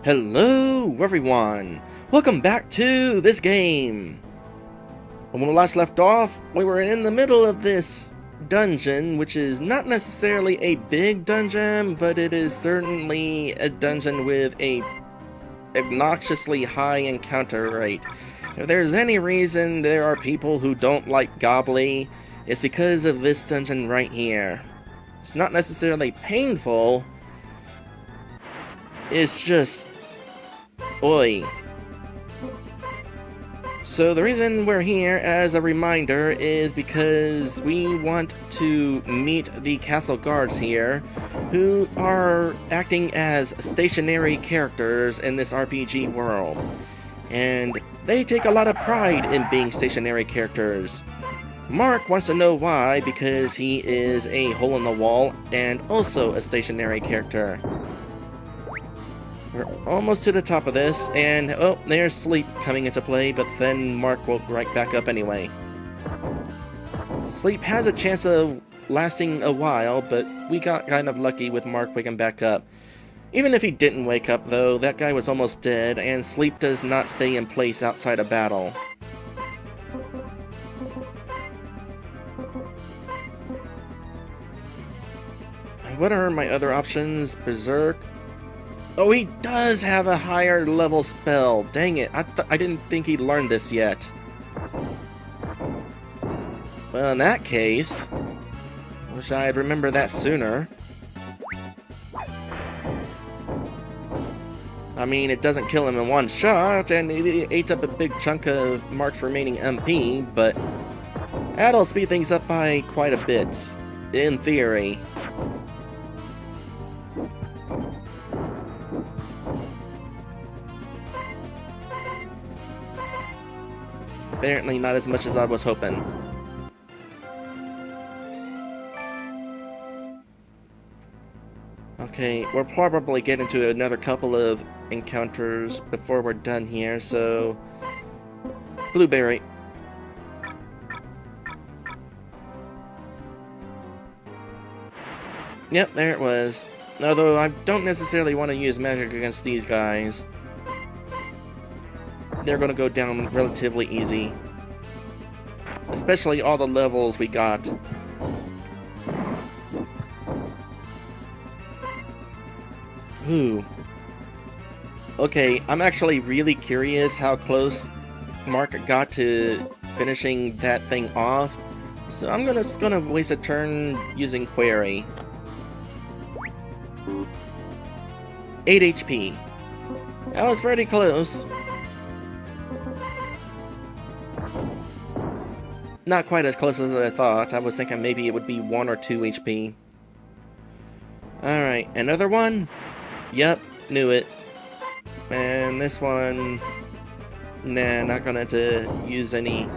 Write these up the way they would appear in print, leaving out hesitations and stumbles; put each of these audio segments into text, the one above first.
Hello everyone! Welcome back to this game! When we last left off, we were in the middle of this dungeon, which is not necessarily a big dungeon, but it is certainly a dungeon with a obnoxiously high encounter rate. If there's any reason there are people who don't like Gobli, it's because of this dungeon right here. It's not necessarily painful, it's just oi. So the reason we're here, as a reminder, is because we want to meet the castle guards here, who are acting as stationary characters in this RPG world. And they take a lot of pride in being stationary characters. Mark wants to know why, because he is a hole-in-the-wall and also a stationary character. We're almost to the top of this, and oh, there's sleep coming into play, but then Mark will right back up anyway. Sleep has a chance of lasting a while, but we got kind of lucky with Mark waking back up. Even if he didn't wake up, though, that guy was almost dead, and sleep does not stay in place outside of battle. What are my other options? Berserk? Oh, he does have a higher level spell. Dang it, I didn't think he'd learned this yet. Well, in that case, wish I'd remembered that sooner. I mean, it doesn't kill him in one shot, and it ate up a big chunk of Mark's remaining MP, but that'll speed things up by quite a bit, in theory. Apparently not as much as I was hoping. Okay, we'll probably get into another couple of encounters before we're done here, so... Blueberry. Yep, there it was. Although I don't necessarily want to use magic against these guys. They're gonna go down relatively easy. Especially all the levels we got. Ooh. Okay, I'm actually really curious how close Mark got to finishing that thing off. So I'm just gonna waste a turn using Query. 8 HP. That was pretty close. Not quite as close as I thought. I was thinking maybe it would be 1 or 2 HP. Alright, another one? Yep, knew it. And this one... Nah, not gonna have to use any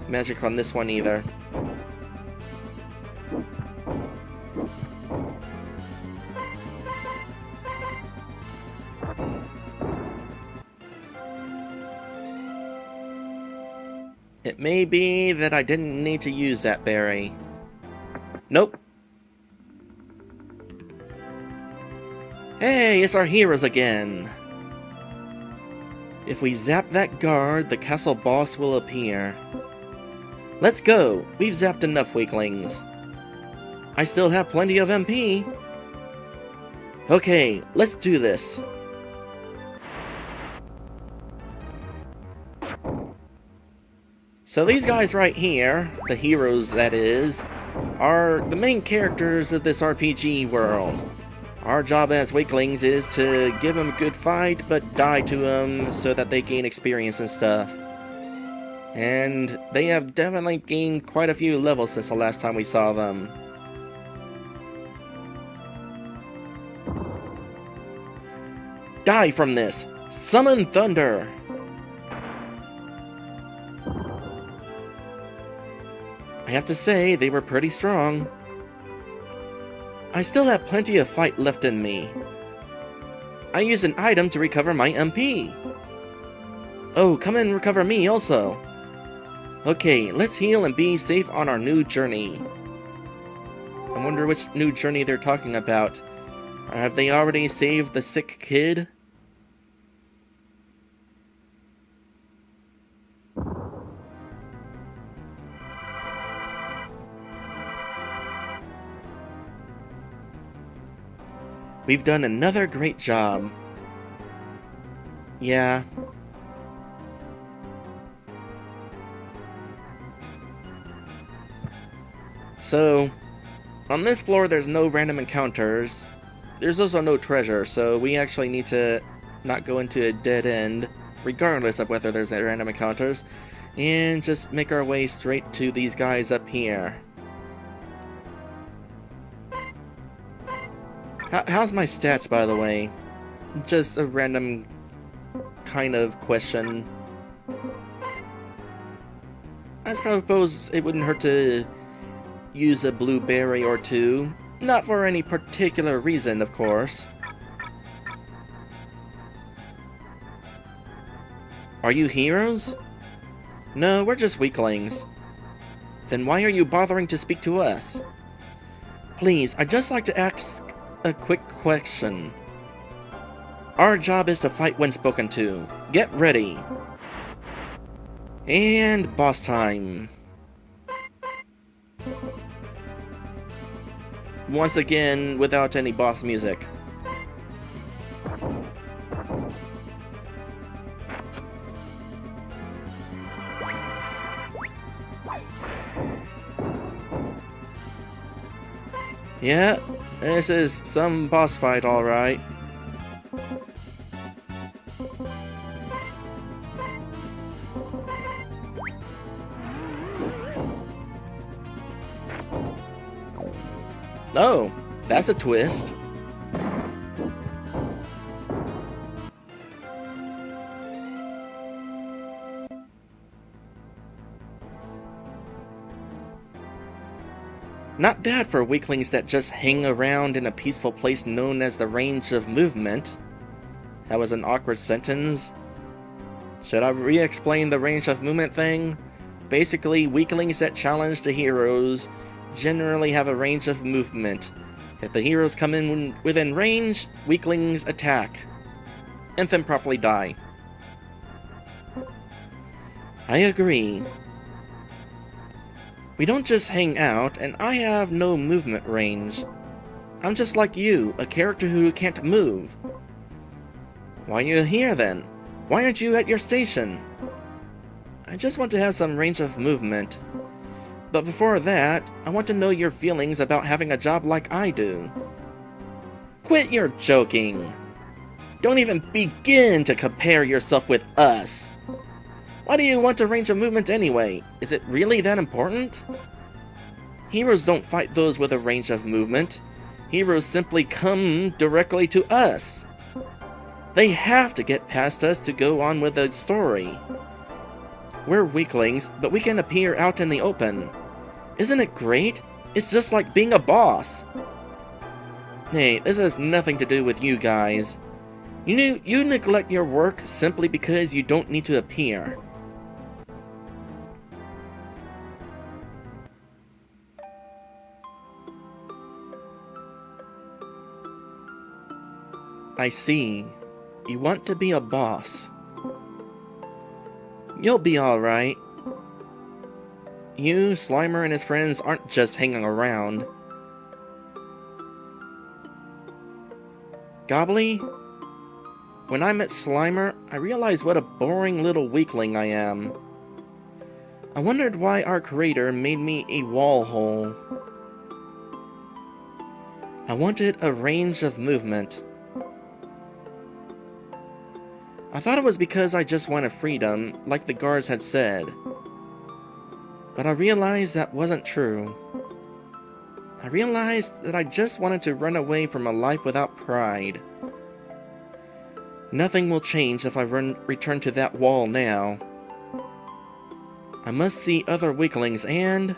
magic on this one either. It may be that I didn't need to use that berry. Nope. Hey, it's our heroes again. If we zap that guard, the castle boss will appear. Let's go. We've zapped enough weaklings. I still have plenty of MP. Okay, let's do this. So these guys right here, the heroes that is, are the main characters of this RPG world. Our job as weaklings is to give them a good fight, but die to them so that they gain experience and stuff. And they have definitely gained quite a few levels since the last time we saw them. Die from this! Summon Thunder! I have to say, they were pretty strong. I still have plenty of fight left in me. I used an item to recover my MP. Oh, come and recover me also. Okay, let's heal and be safe on our new journey. I wonder which new journey they're talking about. Have they already saved the sick kid? We've done another great job. Yeah. So, on this floor there's no random encounters. There's also no treasure, so we actually need to not go into a dead end, regardless of whether there's random encounters, and just make our way straight to these guys up here. How's my stats, by the way? Just a random kind of question. I suppose it wouldn't hurt to use a blueberry or two. Not for any particular reason, of course. Are you heroes? No, we're just weaklings. Then why are you bothering to speak to us? Please, I'd just like to ask a quick question. Our job is to fight when spoken to. Get ready. And boss time. Once again, without any boss music. Yeah, this is some boss fight, alright. Oh, that's a twist. Not bad for weaklings that just hang around in a peaceful place known as the range of movement. That was an awkward sentence. Should I re-explain the range of movement thing? Basically, weaklings that challenge the heroes generally have a range of movement. If the heroes come in within range, weaklings attack, and then properly die. I agree. We don't just hang out, and I have no movement range. I'm just like you, a character who can't move. Why are you here then? Why aren't you at your station? I just want to have some range of movement. But before that, I want to know your feelings about having a job like I do. Quit your joking. Don't even begin to compare yourself with us. Why do you want a range of movement anyway? Is it really that important? Heroes don't fight those with a range of movement. Heroes simply come directly to us. They have to get past us to go on with the story. We're weaklings, but we can appear out in the open. Isn't it great? It's just like being a boss. Hey, this has nothing to do with you guys. You neglect your work simply because you don't need to appear. I see. You want to be a boss. You'll be alright. You, Slimer, and his friends aren't just hanging around. Gobli? When I met Slimer, I realized what a boring little weakling I am. I wondered why our creator made me a wall hole. I wanted a range of movement. I thought it was because I just wanted freedom, like the guards had said. But I realized that wasn't true. I realized that I just wanted to run away from a life without pride. Nothing will change if I return to that wall now. I must see other weaklings and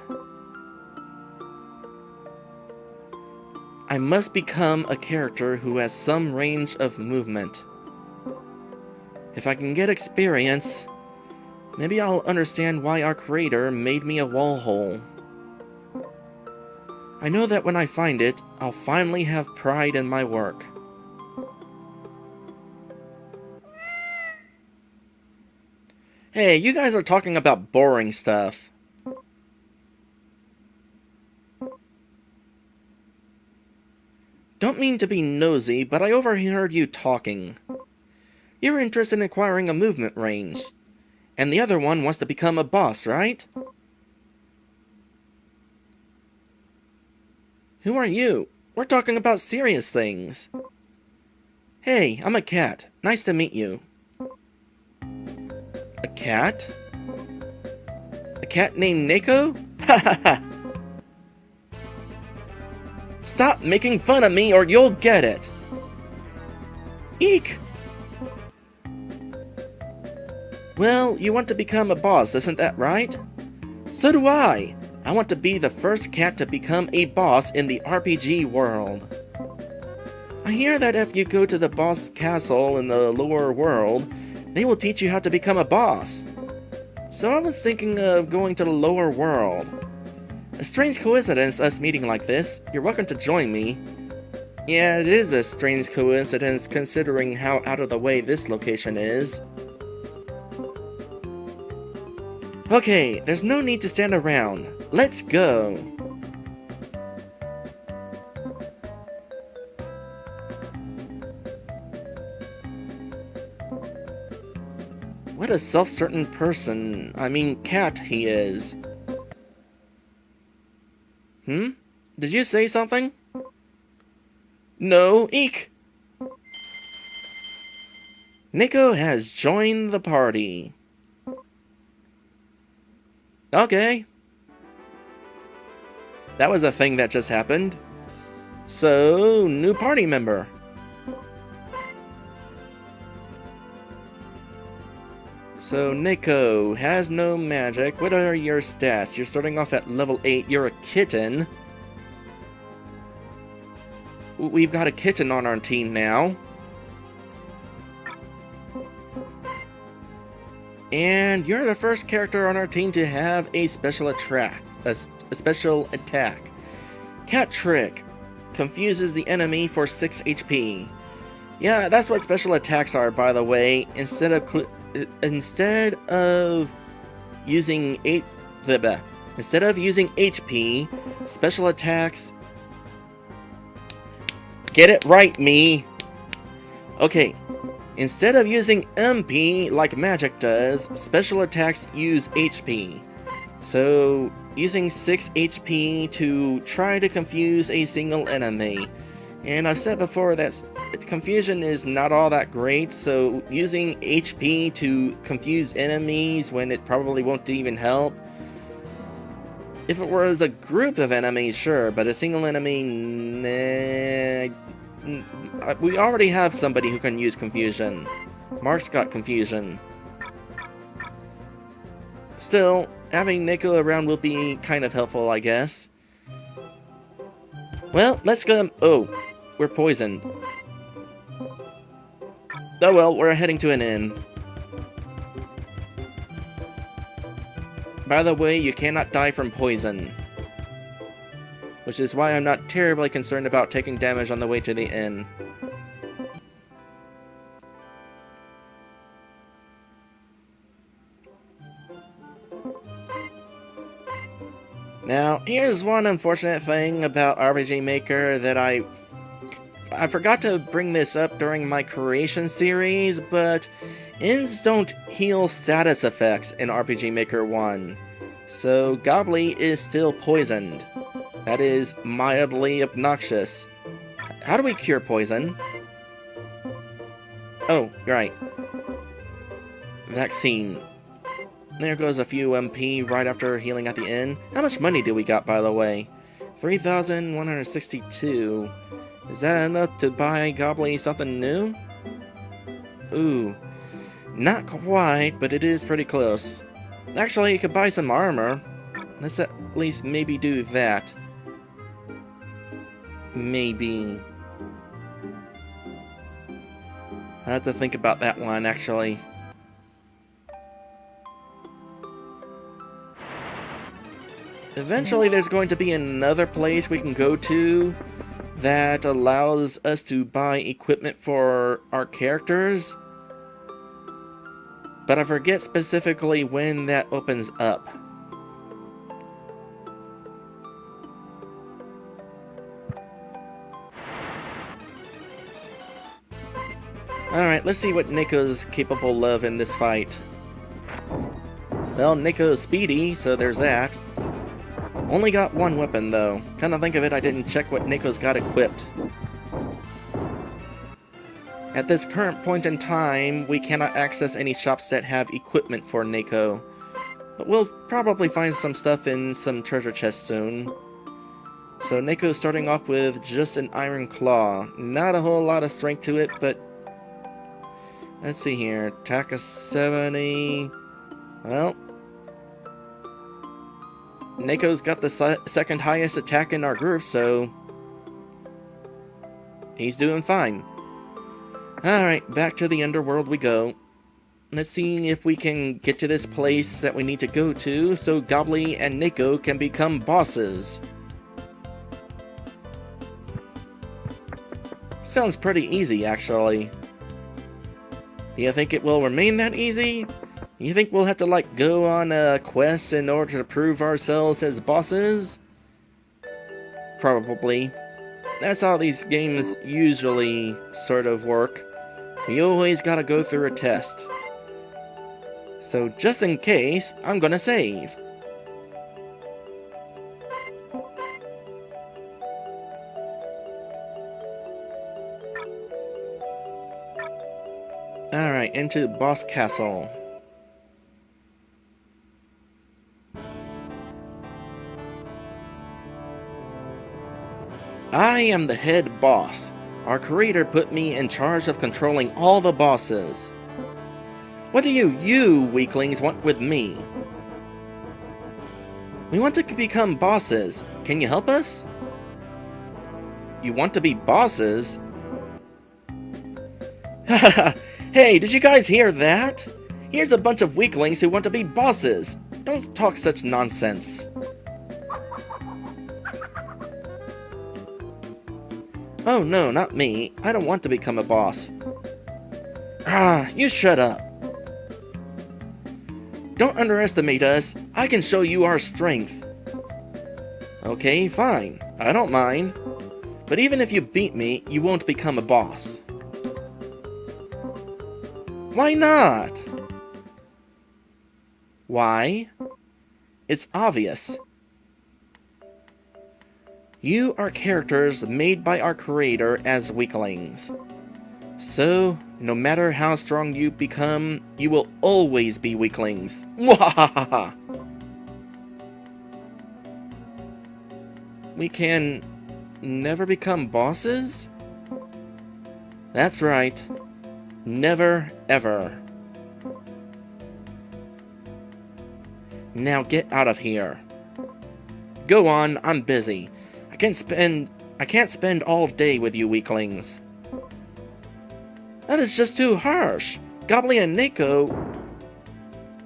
I must become a character who has some range of movement. If I can get experience, maybe I'll understand why our creator made me a wall hole. I know that when I find it, I'll finally have pride in my work. Hey, you guys are talking about boring stuff. Don't mean to be nosy, but I overheard you talking. You're interested in acquiring a movement range. And the other one wants to become a boss, right? Who are you? We're talking about serious things. Hey, I'm a cat. Nice to meet you. A cat? A cat named Neko? Ha ha ha! Stop making fun of me or you'll get it! Eek! Well, you want to become a boss, isn't that right? So do I! I want to be the first cat to become a boss in the RPG world. I hear that if you go to the boss castle in the lower world, they will teach you how to become a boss. So I was thinking of going to the lower world. A strange coincidence us meeting like this. You're welcome to join me. Yeah, it is a strange coincidence considering how out of the way this location is. Okay, there's no need to stand around. Let's go! What a self-certain person, cat he is. Did you say something? No, eek! Neko has joined the party. Okay. That was a thing that just happened. So, new party member. So, Neko has no magic. What are your stats? You're starting off at level 8. You're a kitten. We've got a kitten on our team now. And you're the first character on our team to have a special attack. A special attack. Cat Trick. Confuses the enemy for 6 HP. Yeah, that's what special attacks are, by the way. Instead of using HP, special attacks. Get it right, me. Okay. Instead of using MP like magic does, special attacks use HP. So, using 6 HP to try to confuse a single enemy. And I've said before that confusion is not all that great, so using HP to confuse enemies when it probably won't even help. If it was a group of enemies, sure, but a single enemy, nah. We already have somebody who can use confusion. Mark's got confusion. Still, having Neko around will be kind of helpful, I guess. Well, let's go. Oh, we're poisoned. Oh well, we're heading to an inn. By the way, you cannot die from poison. Which is why I'm not terribly concerned about taking damage on the way to the inn. Now, here's one unfortunate thing about RPG Maker that I forgot to bring this up during my creation series, but inns don't heal status effects in RPG Maker 1. So Gobli is still poisoned. That is mildly obnoxious. How do we cure poison? Oh, right. Vaccine. There goes a few MP right after healing at the inn. How much money do we got, by the way? 3,162. Is that enough to buy Gobli something new? Ooh. Not quite, but it is pretty close. Actually, you could buy some armor. Let's at least maybe do that. Maybe. I have to think about that one, actually. Eventually, there's going to be another place we can go to that allows us to buy equipment for our characters. But I forget specifically when that opens up. Alright, let's see what Neko's capable of in this fight. Well, Neko's speedy, so there's that. Only got one weapon, though. Kinda think of it, I didn't check what Neko's got equipped. At this current point in time, we cannot access any shops that have equipment for Neko. But we'll probably find some stuff in some treasure chests soon. So Neko's starting off with just an iron claw. Not a whole lot of strength to it, but... let's see here. Attack of 70... well... Neko's got the second highest attack in our group, so... he's doing fine. Alright, back to the underworld we go. Let's see if we can get to this place that we need to go to so Gobli and Neko can become bosses. Sounds pretty easy, actually. Do you think it will remain that easy? You think we'll have to, like, go on a quest in order to prove ourselves as bosses? Probably. That's how these games usually sort of work. You always gotta go through a test. So just in case, I'm gonna save. Alright, into Boss Castle. I am the head boss. Our creator put me in charge of controlling all the bosses. What do you weaklings want with me? We want to become bosses. Can you help us? You want to be bosses? Haha! Hey, did you guys hear that? Here's a bunch of weaklings who want to be bosses. Don't talk such nonsense. Oh no, not me. I don't want to become a boss. Ah, you shut up. Don't underestimate us. I can show you our strength. Okay, fine. I don't mind. But even if you beat me, you won't become a boss. Why not? Why? It's obvious. You are characters made by our creator as weaklings. So, no matter how strong you become, you will always be weaklings. Mwahaha! We can never become bosses? That's right. Never, ever. Now get out of here. Go on, I'm busy. I can't spend all day with you weaklings. That is just too harsh. Gobli and Neko...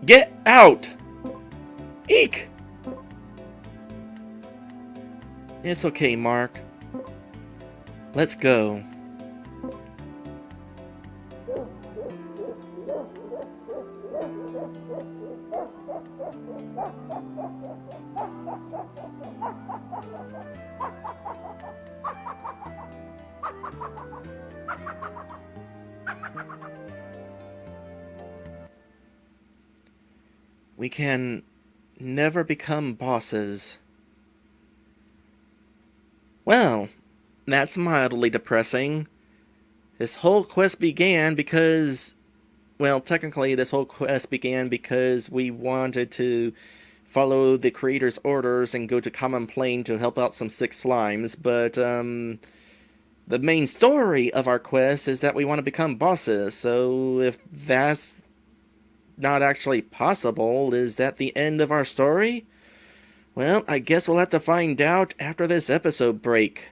Get out! Eek! It's okay, Mark. Let's go. We can never become bosses. Well, that's mildly depressing. This whole quest began because... well, technically this whole quest began because we wanted to follow the creator's orders and go to Common Plane to help out some sick slimes, but, the main story of our quest is that we want to become bosses, so if that's not actually possible, is that the end of our story? Well, I guess we'll have to find out after this episode break.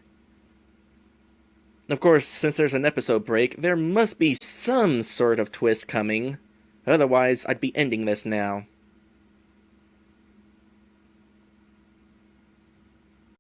Of course, since there's an episode break, there must be some sort of twist coming. Otherwise, I'd be ending this now.